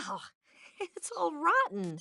Oh, it's all rotten.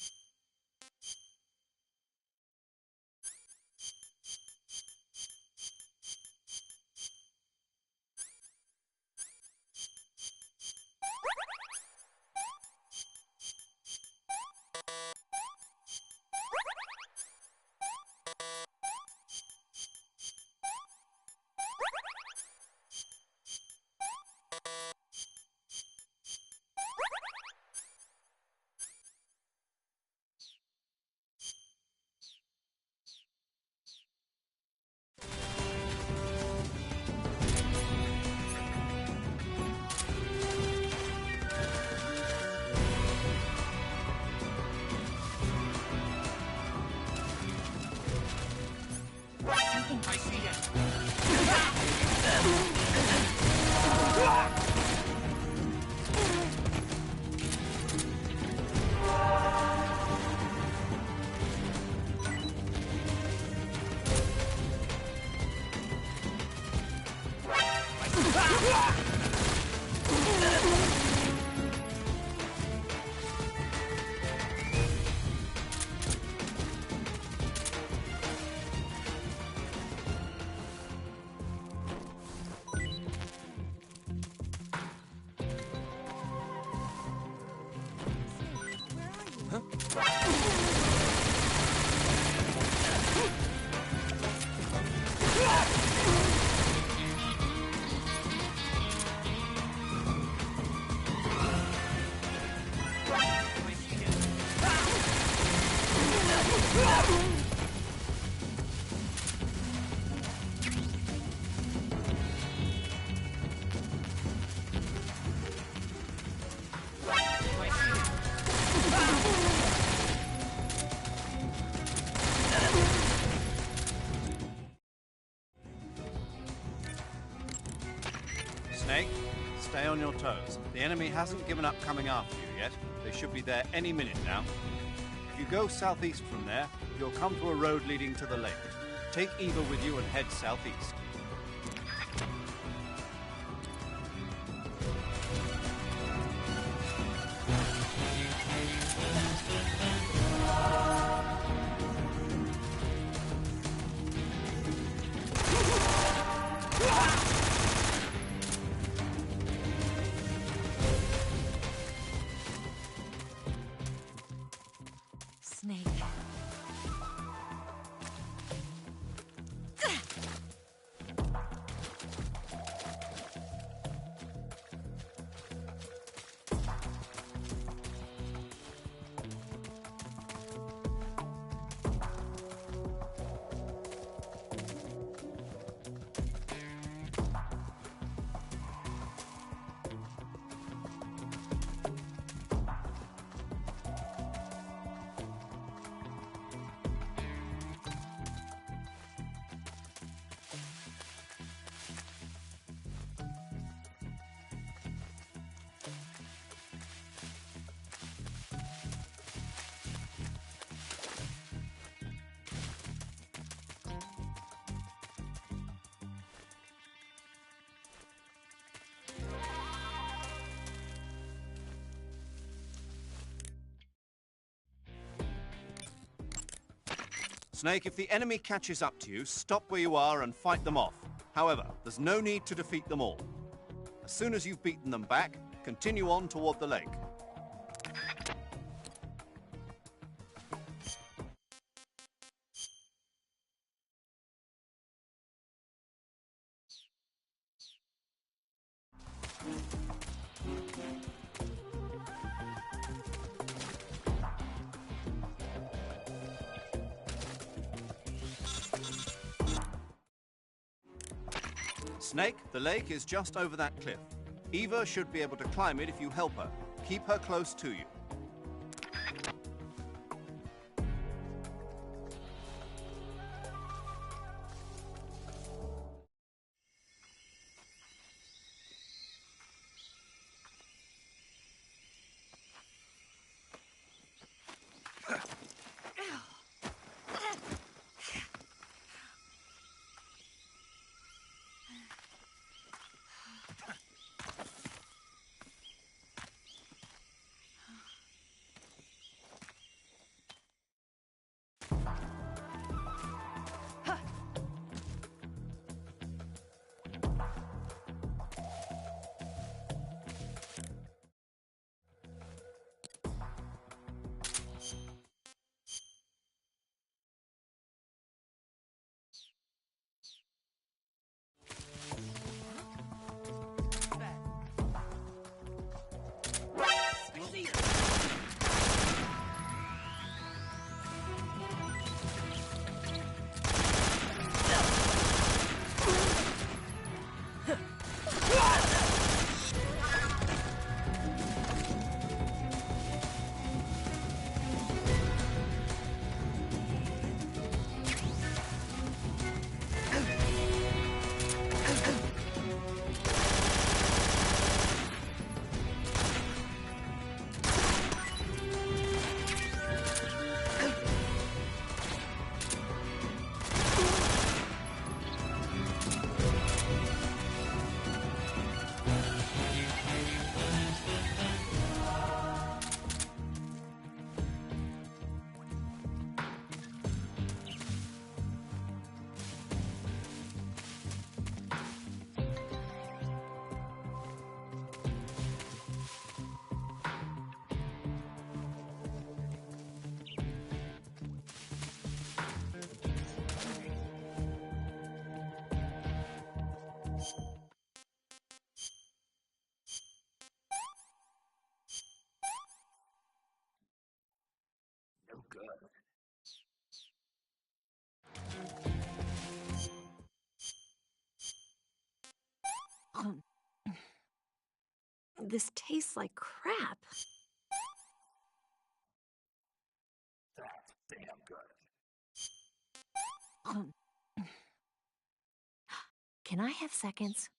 I see it. Snake, stay on your toes. The enemy hasn't given up coming after you yet. They should be there any minute now. If you go southeast from there, you'll come to a road leading to the lake. Take Eva with you and head southeast. Snake. Snake, if the enemy catches up to you, stop where you are and fight them off. However, there's no need to defeat them all. As soon as you've beaten them back, continue on toward the lake. Snake, the lake is just over that cliff. Eva should be able to climb it if you help her. Keep her close to you. This tastes like crap. Can I have seconds?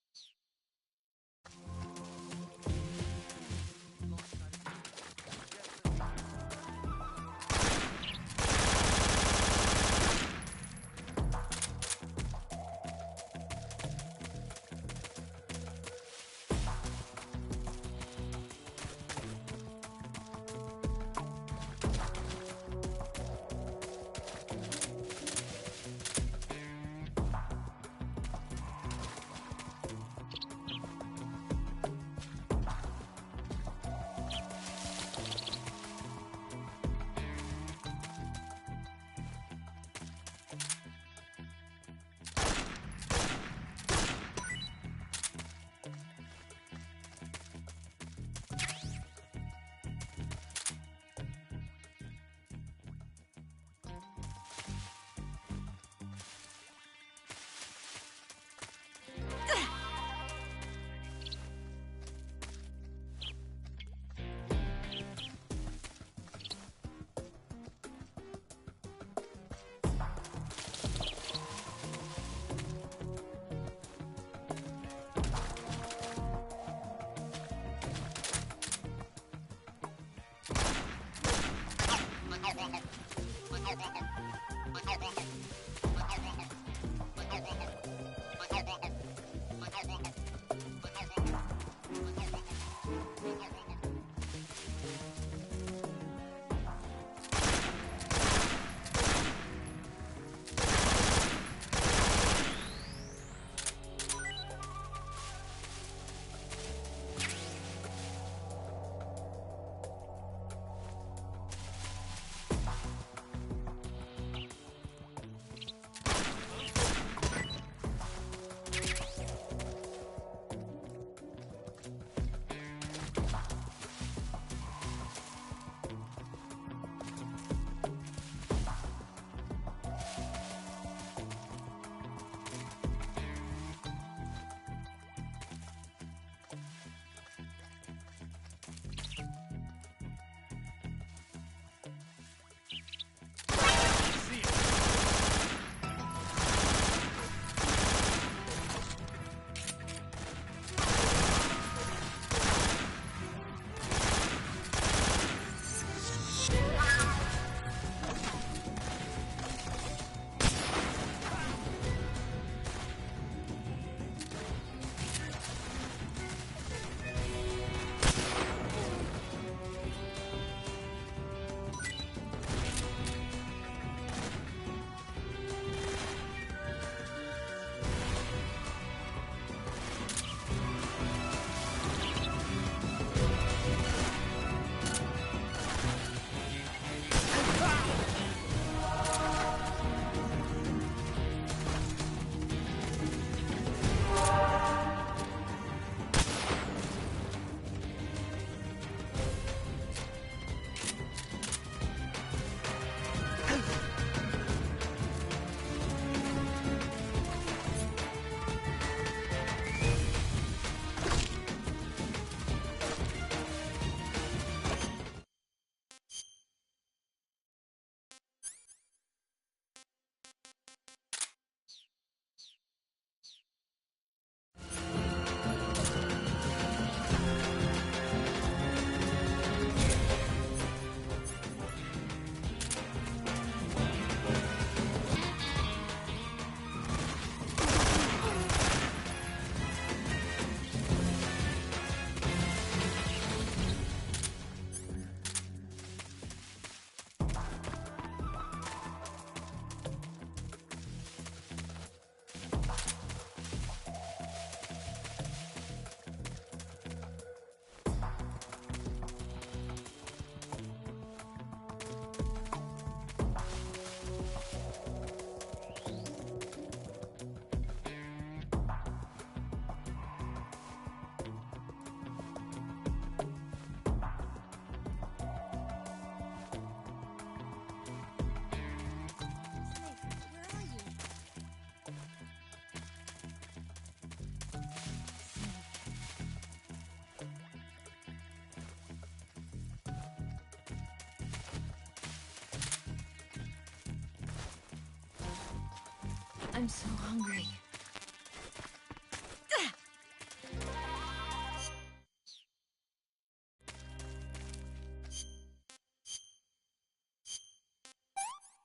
I'm so hungry.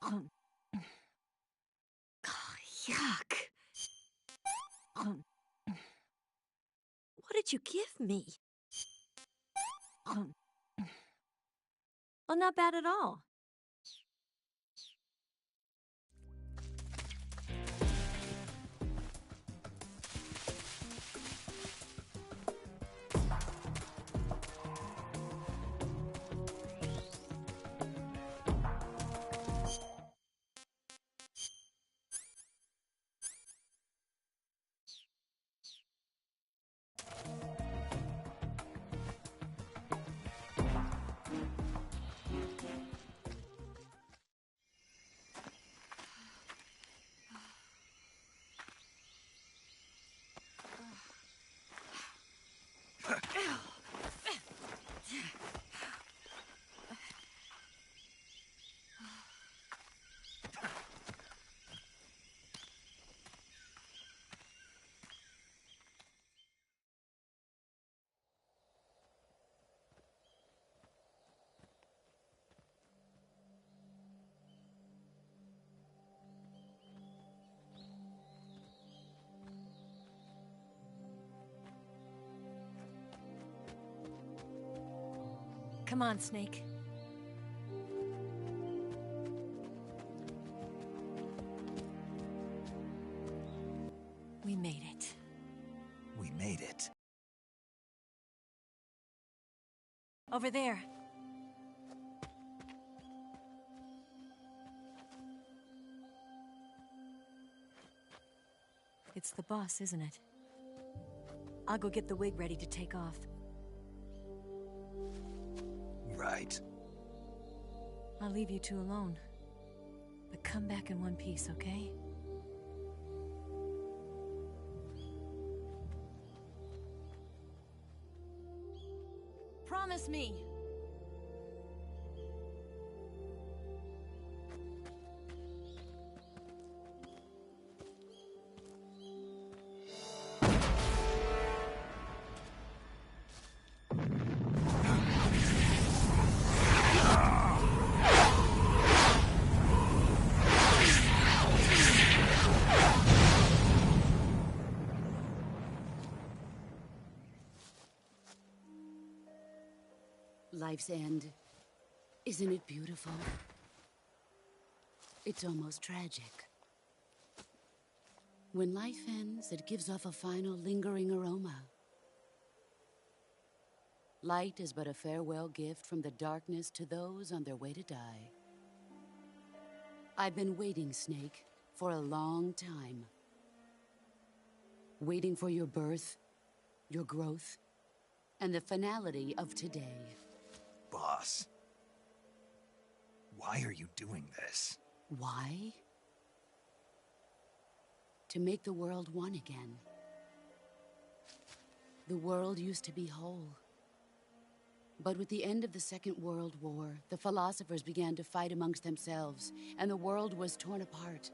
Oh, yuck. What did you give me? Well, not bad at all. Come on, Snake. We made it. We made it. Over there. It's the boss, isn't it? I'll go get the wig ready to take off. Right. I'll leave you two alone. But come back in one piece, okay? Promise me! Life's end. Isn't it beautiful? It's almost tragic. When life ends, it gives off a final lingering aroma. Light is but a farewell gift from the darkness to those on their way to die. I've been waiting, Snake, for a long time. Waiting for your birth, your growth, and the finality of today. Boss. Why are you doing this? Why? To make the world one again. The world used to be whole. But with the end of the Second World War, the philosophers began to fight amongst themselves, and the world was torn apart.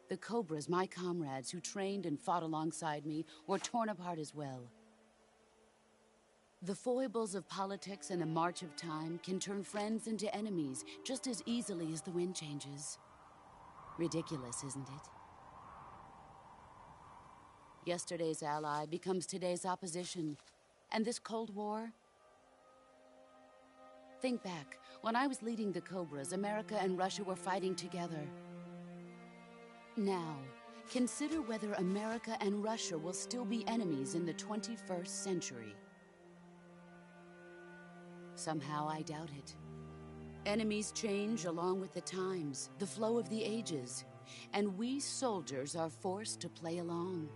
The Cobras, my comrades who trained and fought alongside me, were torn apart as well. The foibles of politics and the march of time can turn friends into enemies just as easily as the wind changes. Ridiculous, isn't it? Yesterday's ally becomes today's opposition. And this Cold War? Think back. When I was leading the Cobras, America and Russia were fighting together. Now, consider whether America and Russia will still be enemies in the 21st century. Somehow I doubt it. Enemies change along with the times, the flow of the ages, and we soldiers are forced to play along.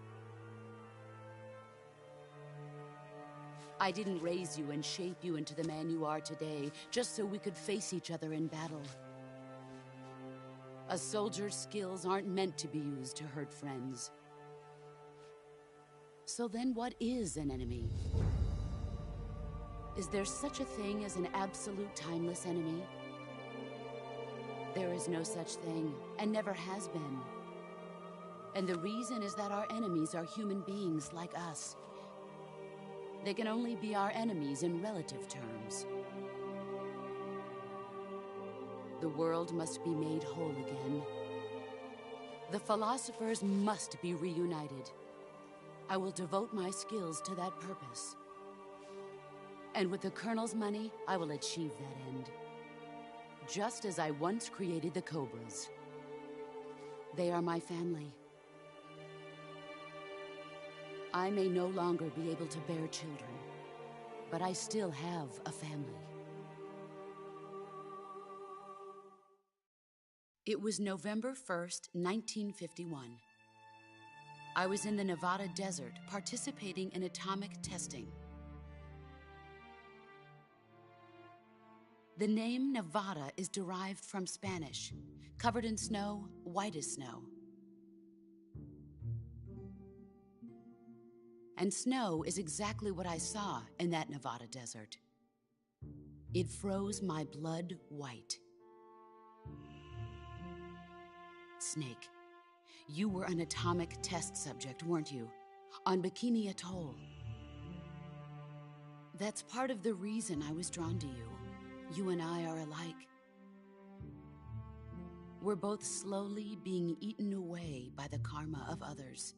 I didn't raise you and shape you into the man you are today just so we could face each other in battle. A soldier's skills aren't meant to be used to hurt friends. So then what is an enemy? Is there such a thing as an absolute timeless enemy? There is no such thing, and never has been. And the reason is that our enemies are human beings like us. They can only be our enemies in relative terms. The world must be made whole again. The philosophers must be reunited. I will devote my skills to that purpose. And with the Colonel's money, I will achieve that end. Just as I once created the Cobras. They are my family. I may no longer be able to bear children, but I still have a family. It was November 1st, 1951. I was in the Nevada desert participating in atomic testing. The name Nevada is derived from Spanish, covered in snow, white as snow. And snow is exactly what I saw in that Nevada desert. It froze my blood white. Snake, you were an atomic test subject, weren't you? On Bikini Atoll. That's part of the reason I was drawn to you. You and I are alike. We're both slowly being eaten away by the karma of others.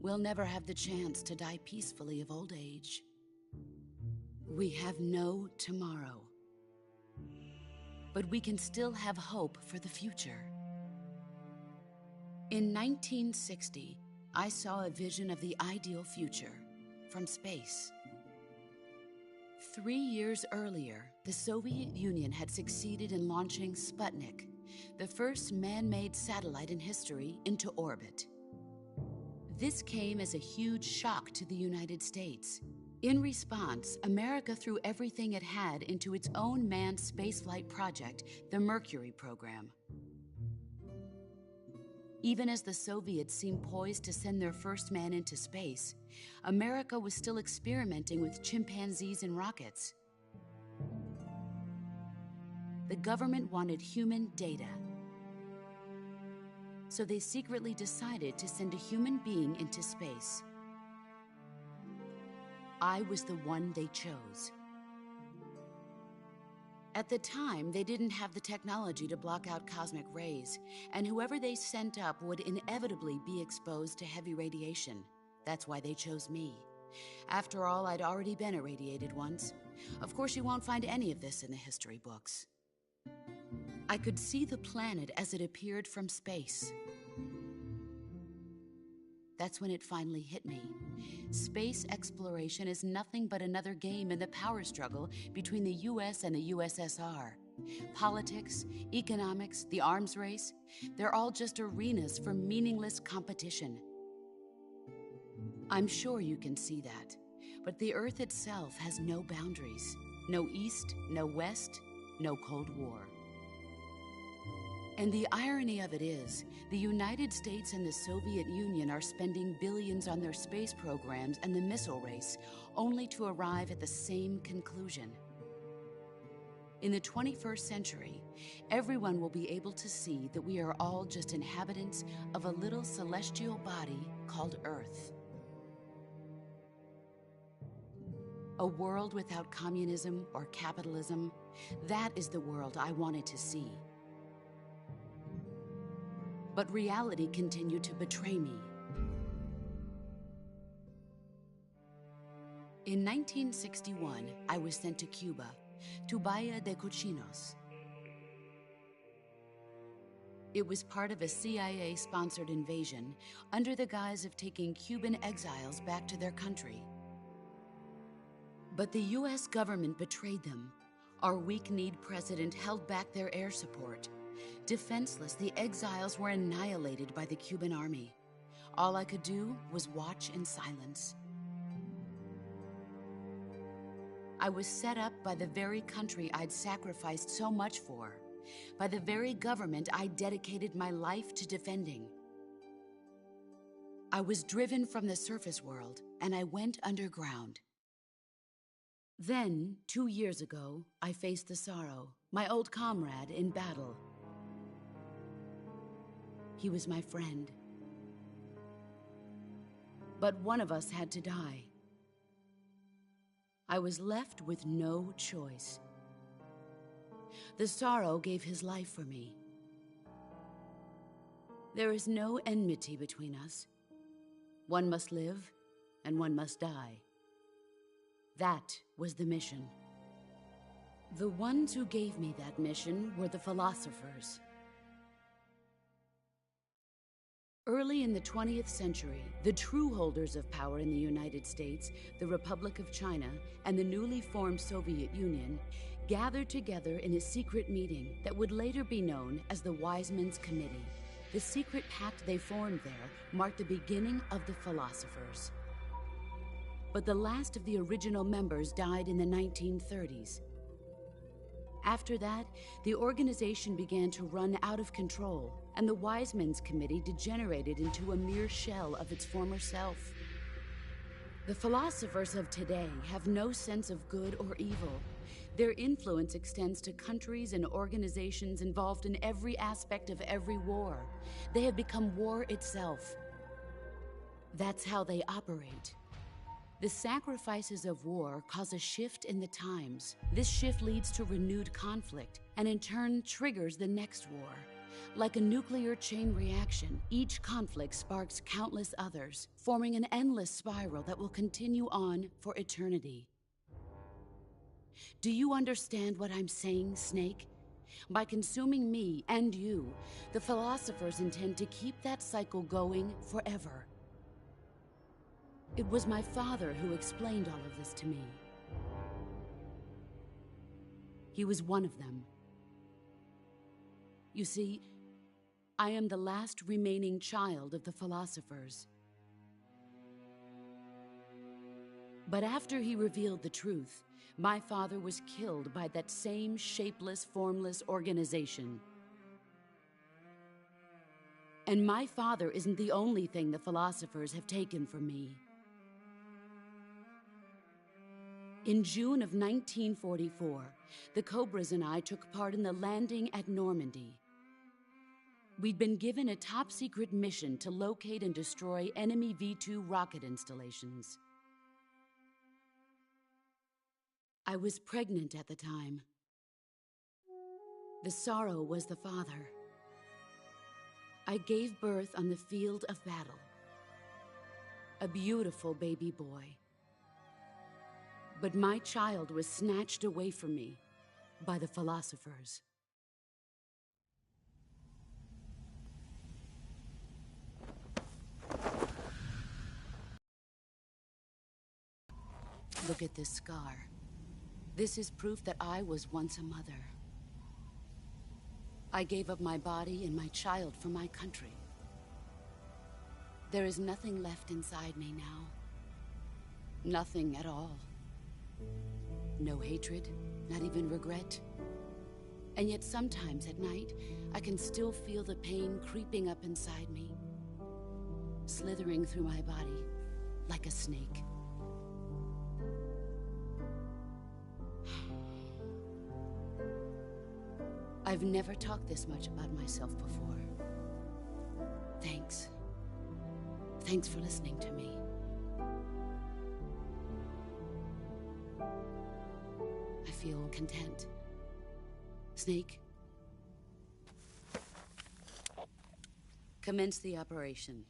We'll never have the chance to die peacefully of old age. We have no tomorrow. But we can still have hope for the future. In 1960, I saw a vision of the ideal future from space. 3 years earlier, the Soviet Union had succeeded in launching Sputnik, the first man-made satellite in history, into orbit. This came as a huge shock to the United States. In response, America threw everything it had into its own manned spaceflight project, the Mercury program. Even as the Soviets seemed poised to send their first man into space, America was still experimenting with chimpanzees and rockets. The government wanted human data. So they secretly decided to send a human being into space. I was the one they chose. At the time, they didn't have the technology to block out cosmic rays, and whoever they sent up would inevitably be exposed to heavy radiation. That's why they chose me. After all, I'd already been irradiated once. Of course, you won't find any of this in the history books. I could see the planet as it appeared from space. That's when it finally hit me. Space exploration is nothing but another game in the power struggle between the US and the USSR. Politics, economics, the arms race, they're all just arenas for meaningless competition. I'm sure you can see that, but the Earth itself has no boundaries. No East, no West, no Cold War. And the irony of it is, the United States and the Soviet Union are spending billions on their space programs and the missile race, only to arrive at the same conclusion. In the 21st century, everyone will be able to see that we are all just inhabitants of a little celestial body called Earth. A world without communism or capitalism, that is the world I wanted to see. But reality continued to betray me. In 1961, I was sent to Cuba, to Bahia de Cochinos. It was part of a CIA-sponsored invasion under the guise of taking Cuban exiles back to their country. But the US government betrayed them. Our weak-kneed president held back their air support. Defenseless, the exiles were annihilated by the Cuban army. All I could do was watch in silence. I was set up by the very country I'd sacrificed so much for, by the very government I dedicated my life to defending. I was driven from the surface world, and I went underground. Then, 2 years ago, I faced the sorrow, my old comrade in battle. He was my friend. But one of us had to die. I was left with no choice. The Sorrow gave his life for me. There is no enmity between us. One must live, and one must die. That was the mission. The ones who gave me that mission were the philosophers. Early in the 20th century, the true holders of power in the United States, the Republic of China, and the newly formed Soviet Union gathered together in a secret meeting that would later be known as the Wise Men's Committee. The secret pact they formed there marked the beginning of the philosophers. But the last of the original members died in the 1930s. After that, the organization began to run out of control, and the Wise Men's Committee degenerated into a mere shell of its former self. The philosophers of today have no sense of good or evil. Their influence extends to countries and organizations involved in every aspect of every war. They have become war itself. That's how they operate. The sacrifices of war cause a shift in the times. This shift leads to renewed conflict, and in turn triggers the next war. Like a nuclear chain reaction, each conflict sparks countless others, forming an endless spiral that will continue on for eternity. Do you understand what I'm saying, Snake? By consuming me and you, the philosophers intend to keep that cycle going forever. It was my father who explained all of this to me. He was one of them. You see, I am the last remaining child of the philosophers. But after he revealed the truth, my father was killed by that same shapeless, formless organization. And my father isn't the only thing the philosophers have taken from me. In June of 1944, the Cobras and I took part in the landing at Normandy. We'd been given a top-secret mission to locate and destroy enemy V-2 rocket installations. I was pregnant at the time. The Sorrow was the father. I gave birth on the field of battle. A beautiful baby boy. But my child was snatched away from me by the philosophers. Look at this scar. This is proof that I was once a mother. I gave up my body and my child for my country. There is nothing left inside me now. Nothing at all. No hatred, not even regret. And yet sometimes at night, I can still feel the pain creeping up inside me, slithering through my body like a snake. I've never talked this much about myself before. Thanks. Thanks for listening to me. I feel content. Snake, commence the operation.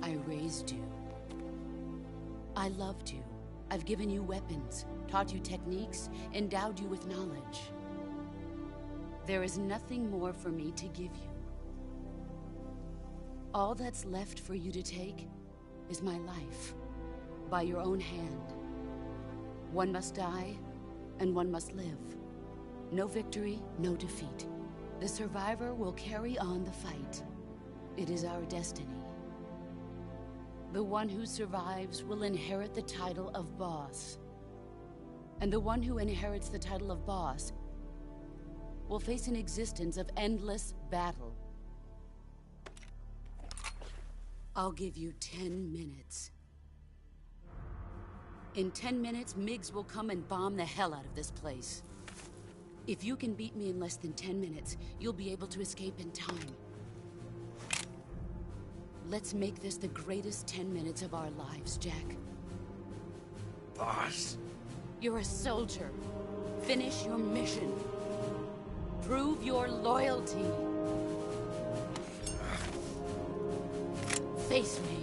I raised you. I loved you. I've given you weapons, taught you techniques, endowed you with knowledge. There is nothing more for me to give you. All that's left for you to take is my life, by your own hand. One must die, and one must live. No victory, no defeat. The survivor will carry on the fight. It is our destiny. The one who survives will inherit the title of boss. And the one who inherits the title of boss will face an existence of endless battle. I'll give you 10 minutes. In 10 minutes, MiGs will come and bomb the hell out of this place. If you can beat me in less than 10 minutes, you'll be able to escape in time. Let's make this the greatest 10 minutes of our lives, Jack. Boss. You're a soldier. Finish your mission. Prove your loyalty. Face me.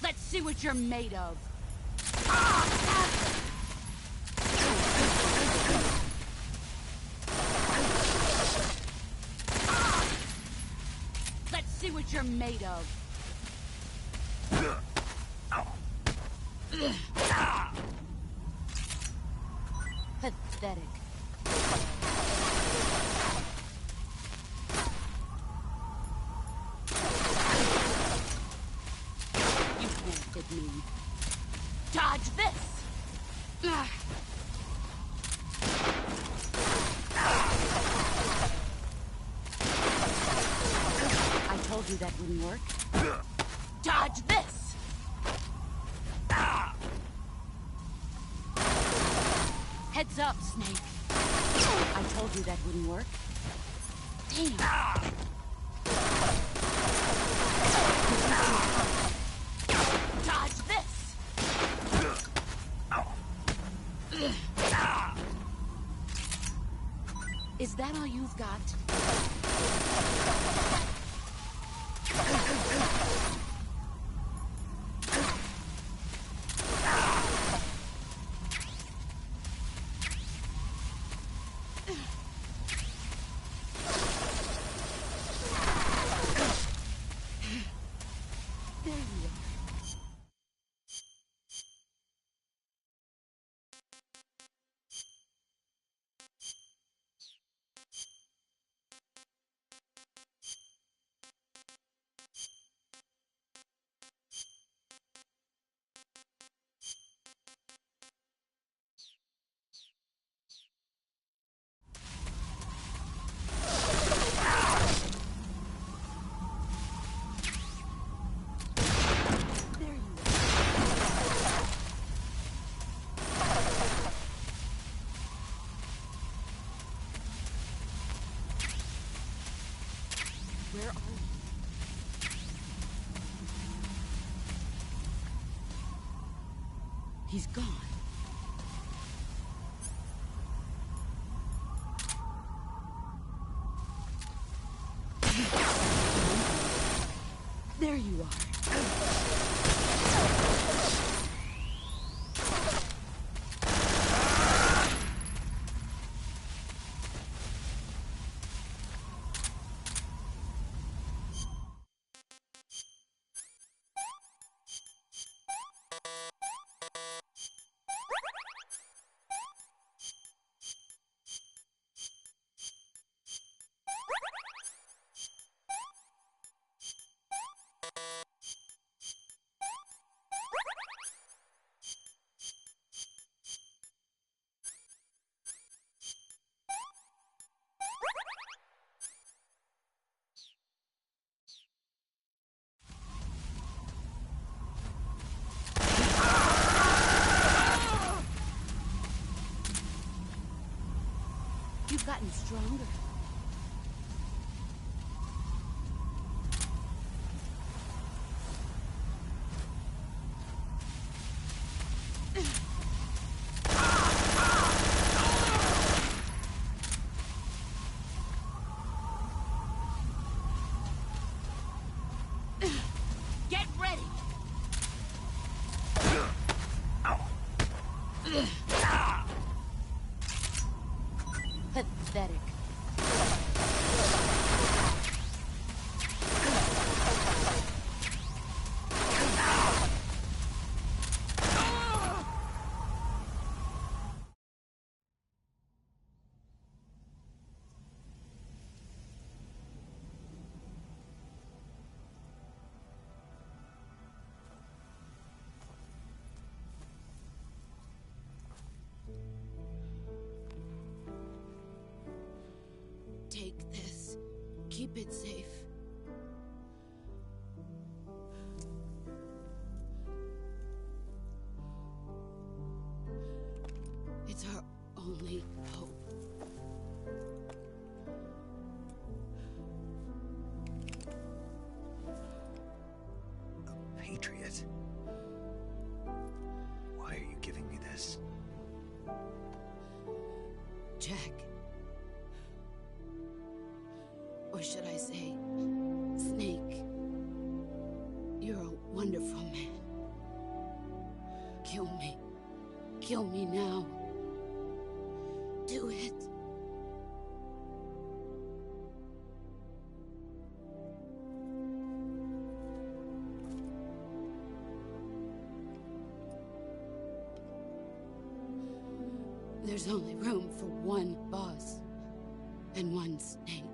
Let's see what you're made of. Let's see what you're made of. Pathetic. You can't hit me. Dodge this! I told you that wouldn't work. Dodge this! Heads up, Snake. I told you that wouldn't work. Damn. Dodge this! Is that all you've got? Where are you? He's gone. There you are. You've gotten stronger. Get ready. Pathetic. Take this. Keep it safe. It's our only hope. A patriot? Why are you giving me this? Jack. Or should I say, Snake. You're a wonderful man. Kill me. Kill me now. Do it. There's only room for one boss and one snake.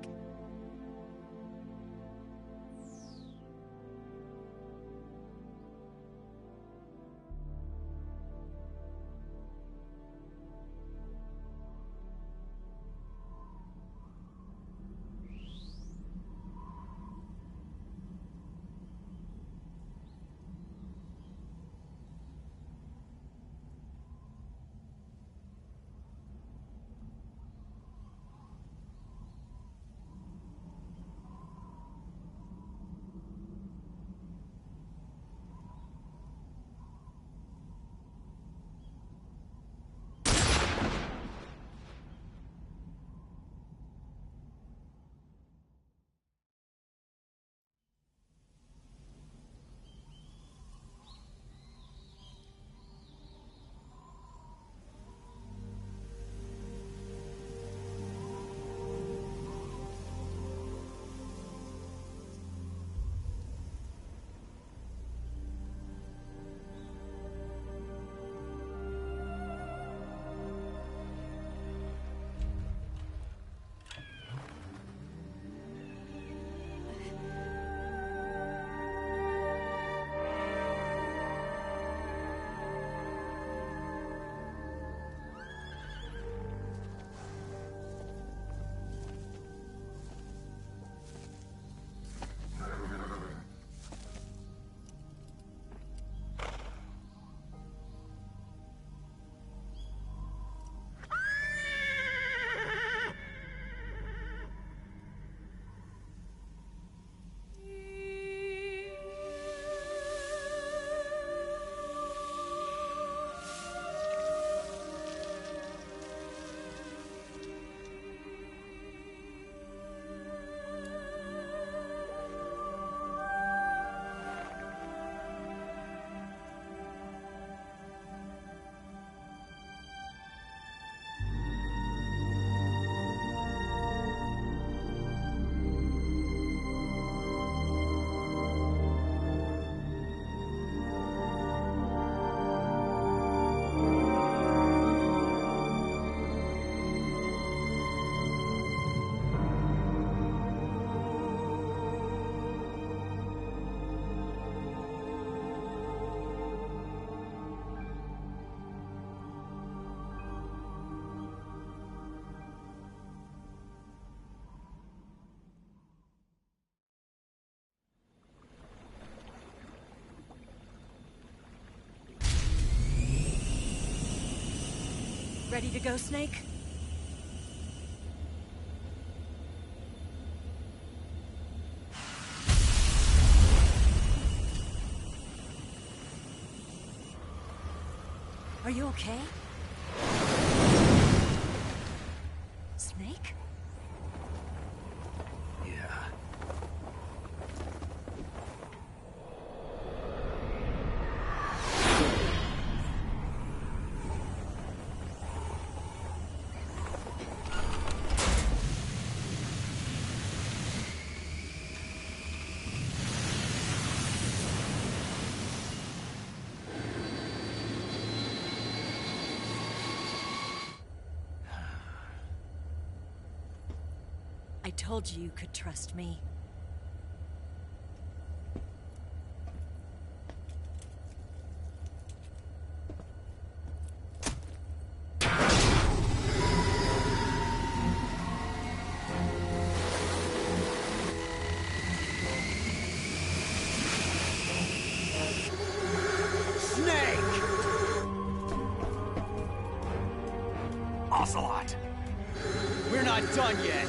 Ready to go, Snake? Are you okay? Snake? Yeah. I told you you could trust me. Ocelot! We're not done yet!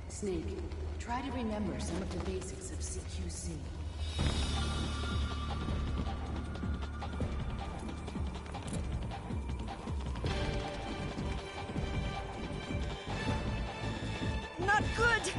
Snake, try to remember some of the basics of CQC. Not good!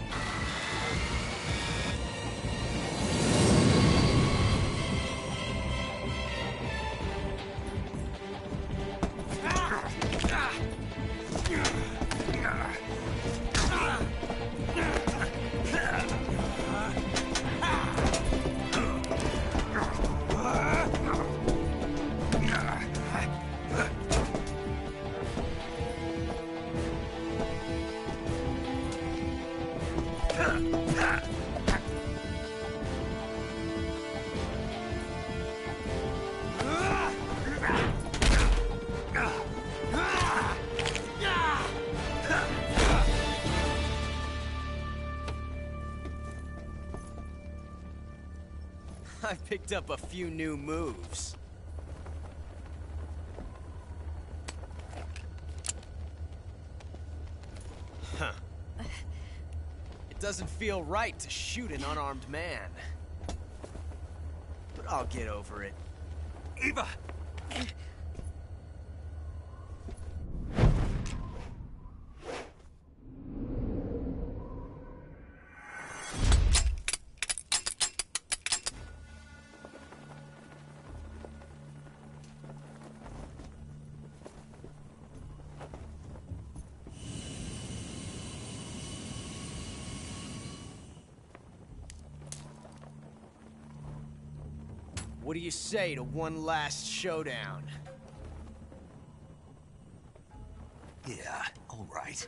I picked up a few new moves. Huh. It doesn't feel right to shoot an unarmed man. But I'll get over it. Eva! What do you say to one last showdown? Yeah, all right.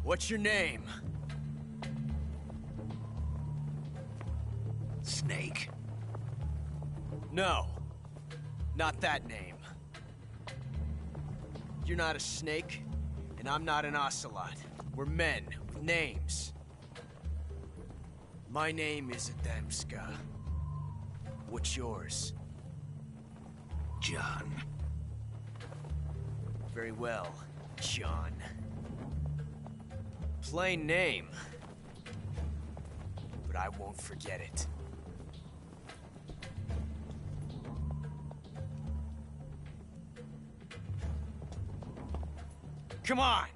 What's your name? Snake. No. Not that name. You're not a snake, and I'm not an ocelot. We're men with names. My name is Adamska. What's yours? John. Very well, John. Plain name. But I won't forget it. Come on!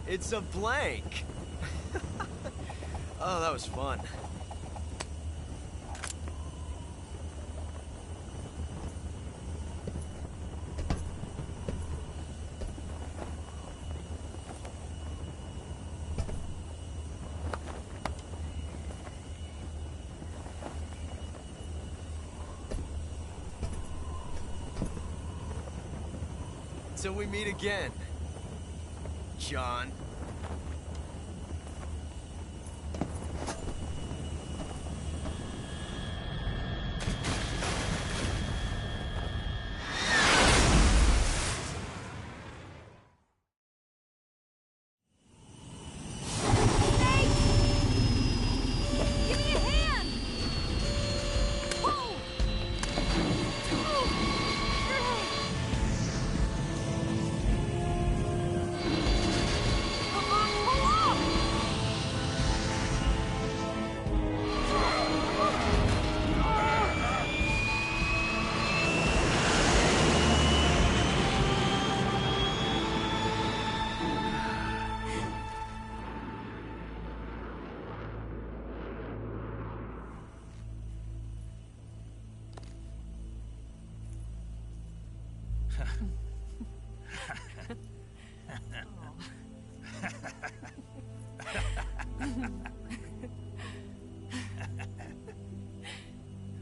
It's a blank. Oh, that was fun. Till we meet again, John.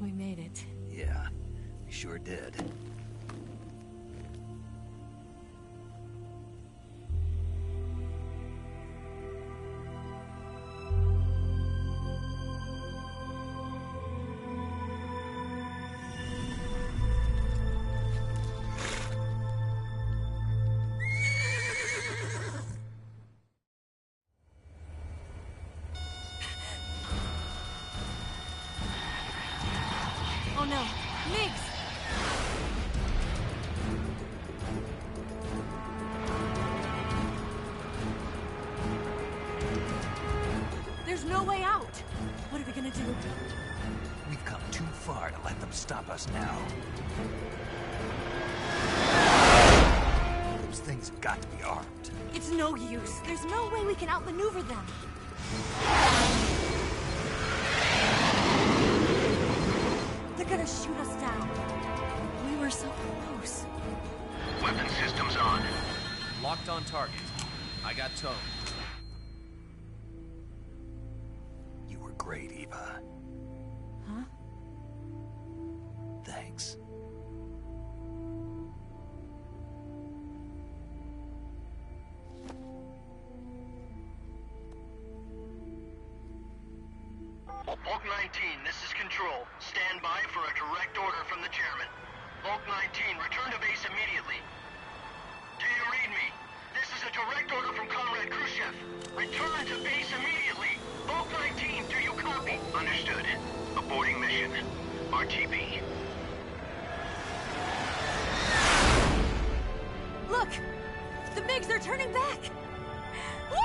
We made it. Yeah, we sure did. Oh no, Migs! There's no way out! What are we gonna do? We've come too far to let them stop us now. Those things have got to be armed. It's no use. There's no way we can outmaneuver them. They're gonna shoot us down. We were so close. Weapon systems on. Locked on target. I got towed. You were great, Eva. Huh? Thanks. Bulk 19, this is Control. Stand by for a direct order from the chairman. Bulk 19, return to base immediately. Do you read me? This is a direct order from Comrade Khrushchev. Return to base immediately. Bulk 19, do you copy? Understood. Aborting mission. RTB. Look! The MiGs are turning back! Woo!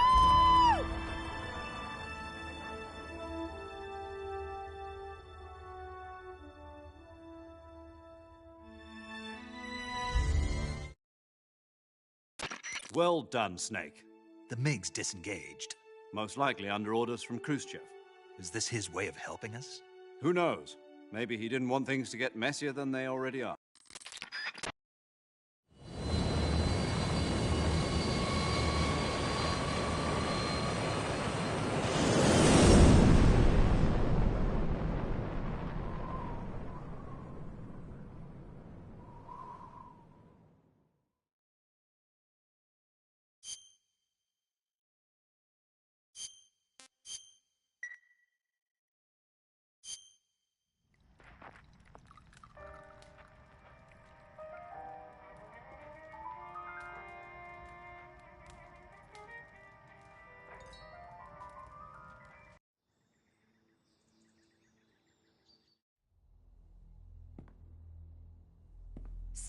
Well done, Snake. The MiGs disengaged. Most likely under orders from Khrushchev. Is this his way of helping us? Who knows? Maybe he didn't want things to get messier than they already are.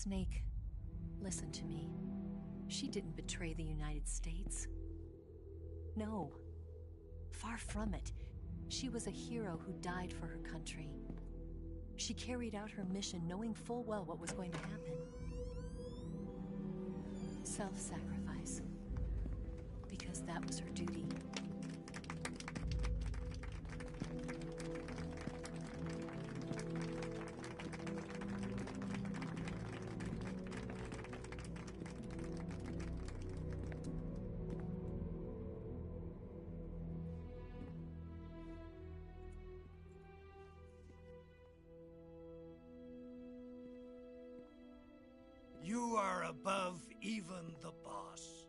Snake, listen to me. She didn't betray the United States. No. Far from it. She was a hero who died for her country. She carried out her mission knowing full well what was going to happen. Self-sacrifice. Because that was her duty. You are above even the boss.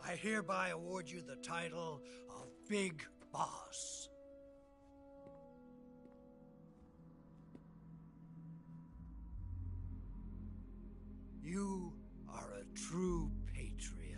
I hereby award you the title of Big Boss. You are a true patriot.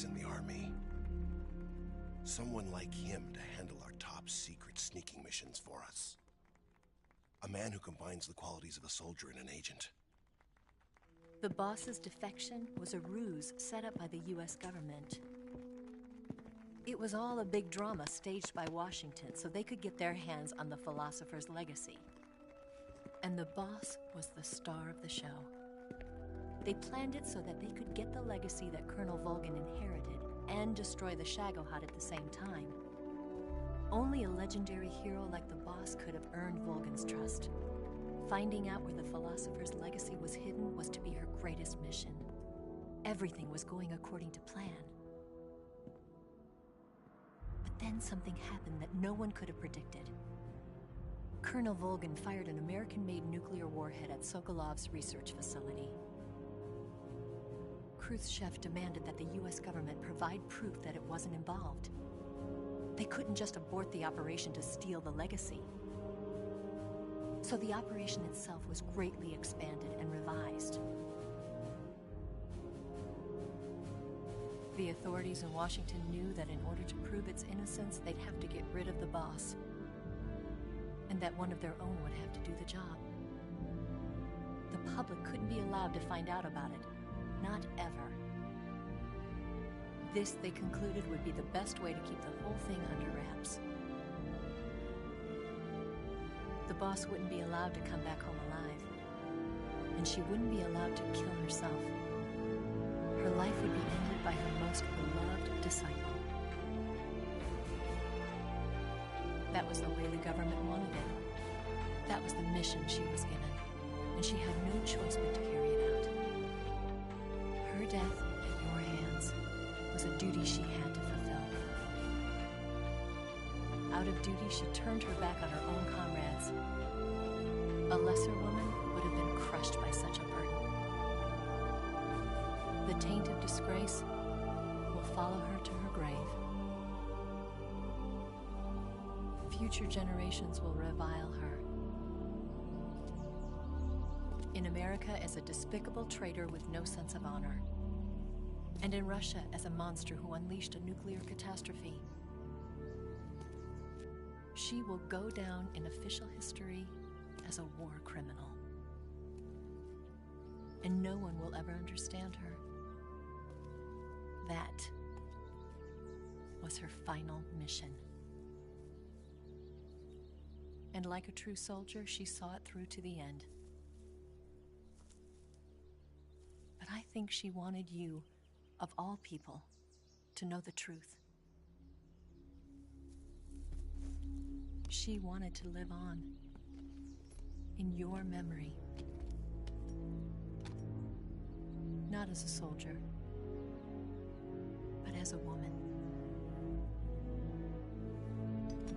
In the army. Someone like him to handle our top secret sneaking missions for us. A man who combines the qualities of a soldier and an agent. The boss's defection was a ruse set up by the US government. It was all a big drama staged by Washington so they could get their hands on the philosopher's legacy. And the boss was the star of the show. They planned it so that they could get the legacy that Colonel Volgin inherited and destroy the Shagohod at the same time. Only a legendary hero like the boss could have earned Volgin's trust. Finding out where the philosopher's legacy was hidden was to be her greatest mission. Everything was going according to plan. But then something happened that no one could have predicted. Colonel Volgin fired an American-made nuclear warhead at Sokolov's research facility. Khrushchev demanded that the US government provide proof that it wasn't involved. They couldn't just abort the operation to steal the legacy. So the operation itself was greatly expanded and revised. The authorities in Washington knew that in order to prove its innocence, they'd have to get rid of the boss, and that one of their own would have to do the job. The public couldn't be allowed to find out about it. Not ever. This, they concluded, would be the best way to keep the whole thing under wraps. The boss wouldn't be allowed to come back home alive, and she wouldn't be allowed to kill herself. Her life would be ended by her most beloved disciple. That was the way the government wanted it. That was the mission she was given, and she had no choice but to carry it out. Her death at your hands was a duty she had to fulfill. Out of duty, she turned her back on her own comrades. A lesser woman would have been crushed by such a burden. The taint of disgrace will follow her to her grave. Future generations will revile her. In America as a despicable traitor with no sense of honor. And in Russia as a monster who unleashed a nuclear catastrophe. She will go down in official history as a war criminal. And no one will ever understand her. That was her final mission. And like a true soldier, she saw it through to the end. But I think she wanted you, of all people, to know the truth. She wanted to live on in your memory. Not as a soldier, but as a woman.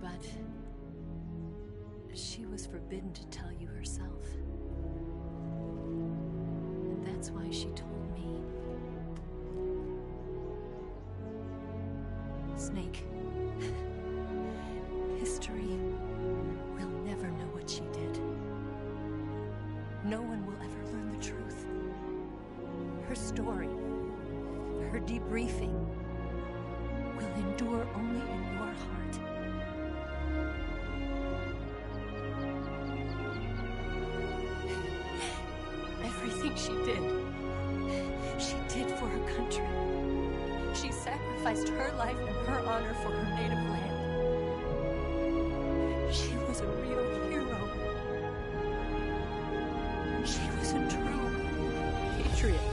But she was forbidden to tell you herself. And that's why she told me. Snake, history will never know what she did. No one will ever learn the truth. Her story, her debriefing, will endure only in your heart. Everything she did for her country. She sacrificed her life and her honor for her native land. She was a real hero. She was a true patriot.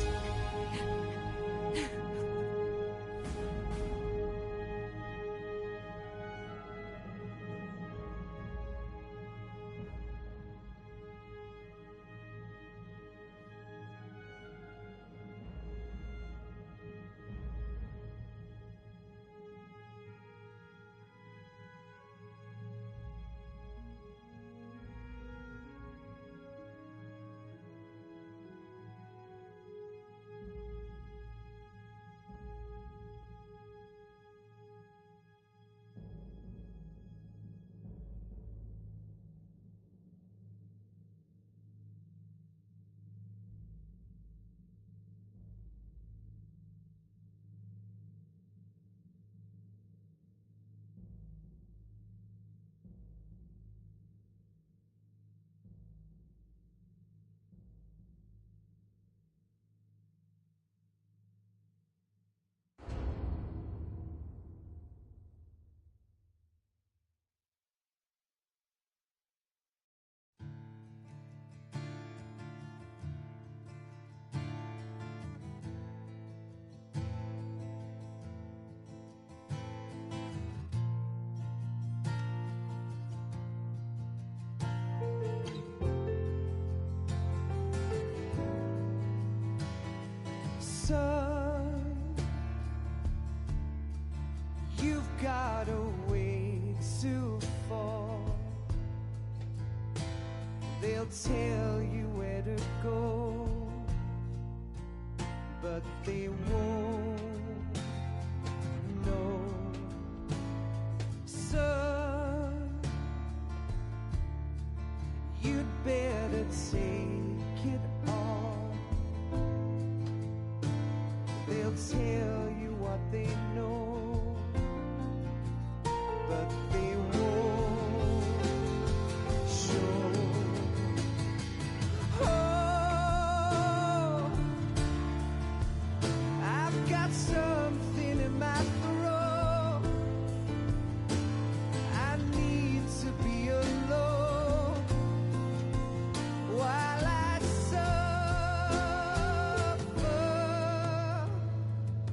Son, you've got a ways to fall. They'll tell you where to go, but they won't know. Son, you'd better take it off. They'll tell you what they know, but they won't show. Oh, I've got something in my throat. I need to be alone while I suffer.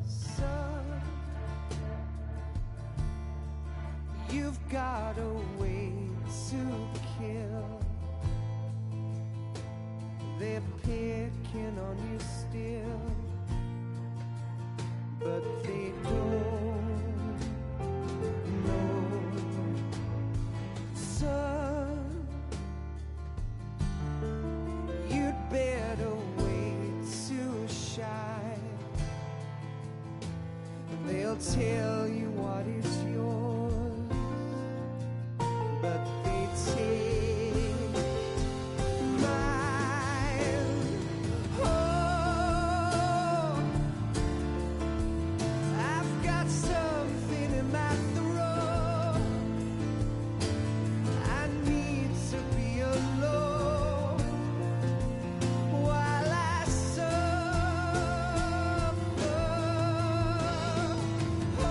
Son, you've got a way to kill. They're picking on you still, but they don't know. Son, you'd better wait to shine. They'll tell you what is yours, but they take mine. Oh, I've got something in my throat. I need to be alone while I suffer. Oh,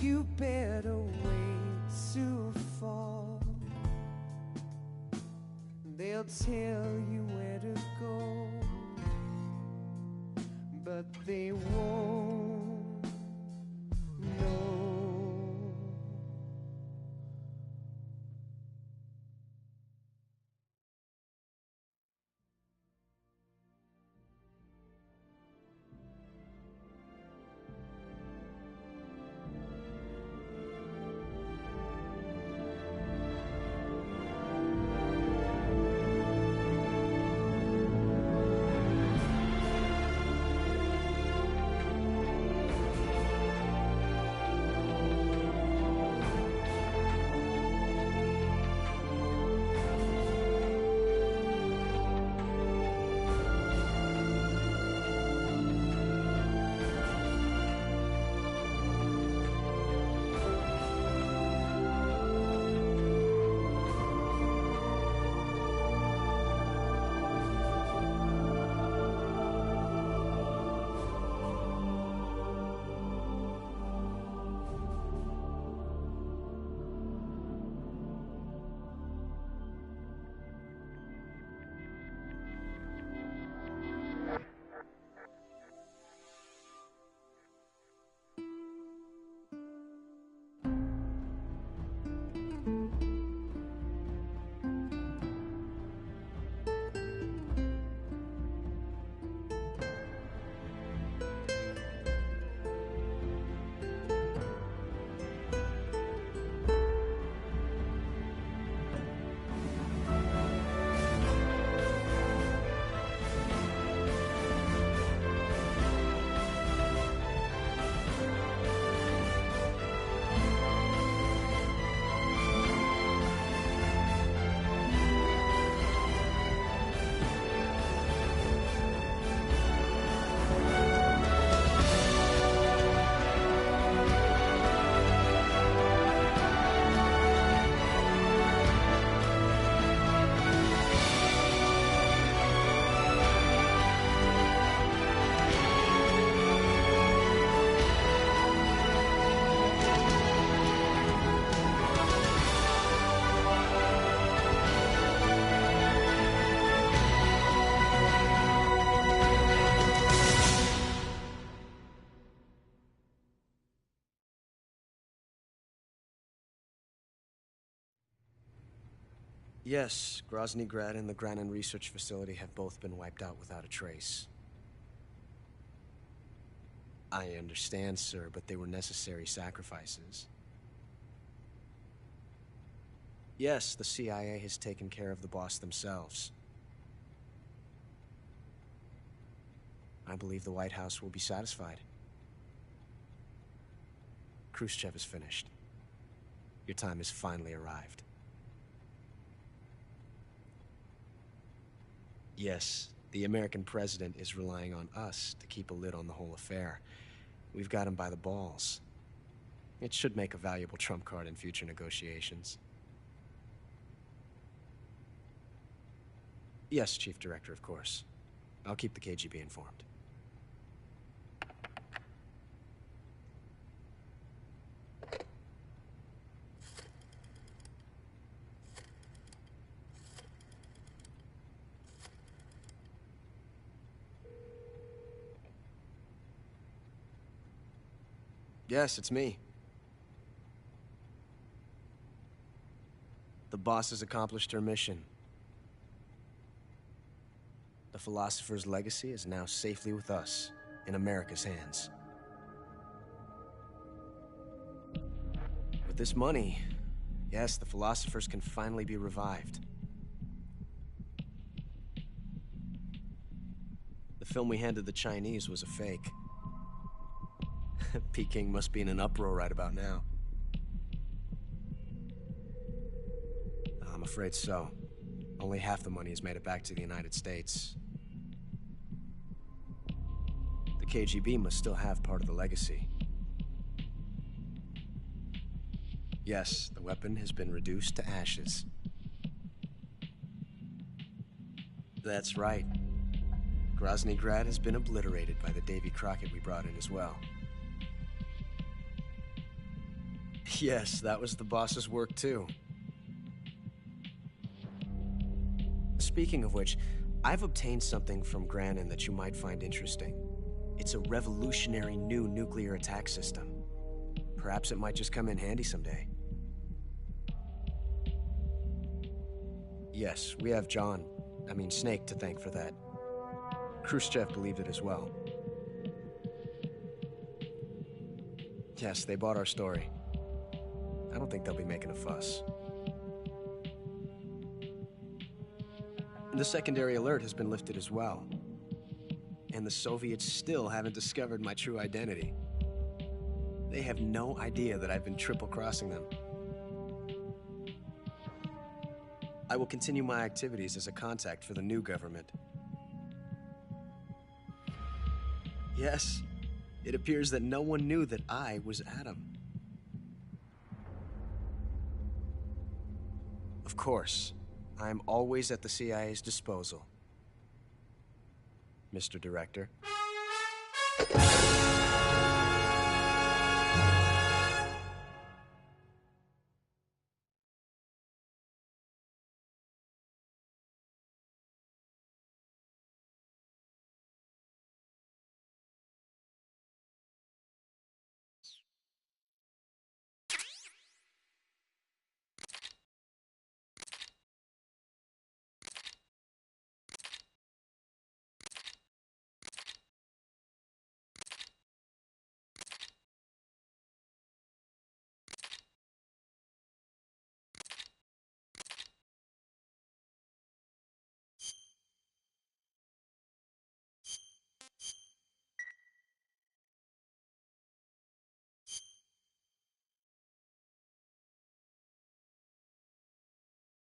You better wait to fall. They'll tell you where to go, but they won't know. Yes, Grozny Grad and the Granin Research Facility have both been wiped out without a trace. I understand, sir, but they were necessary sacrifices. Yes, the CIA has taken care of the boss themselves. I believe the White House will be satisfied. Khrushchev is finished. Your time has finally arrived. Yes, the American president is relying on us to keep a lid on the whole affair. We've got him by the balls. It should make a valuable trump card in future negotiations. Yes, Chief Director, of course. I'll keep the KGB informed. Yes, it's me. The boss has accomplished her mission. The philosopher's legacy is now safely with us, in America's hands. With this money, yes, the philosophers can finally be revived. The film we handed the Chinese was a fake. Peking must be in an uproar right about now. I'm afraid so. Only half the money has made it back to the United States. The KGB must still have part of the legacy. Yes, the weapon has been reduced to ashes. That's right. Grozny Grad has been obliterated by the Davy Crockett we brought in as well. Yes, that was the boss's work too. Speaking of which, I've obtained something from Granin that you might find interesting. It's a revolutionary new nuclear attack system. Perhaps it might just come in handy someday. Yes, we have Snake to thank for that. Khrushchev believed it as well. Yes, they bought our story. I don't think they'll be making a fuss. The secondary alert has been lifted as well. And the Soviets still haven't discovered my true identity. They have no idea that I've been triple-crossing them. I will continue my activities as a contact for the new government. Yes, it appears that no one knew that I was Adam. Of course, I am always at the CIA's disposal, Mr. Director.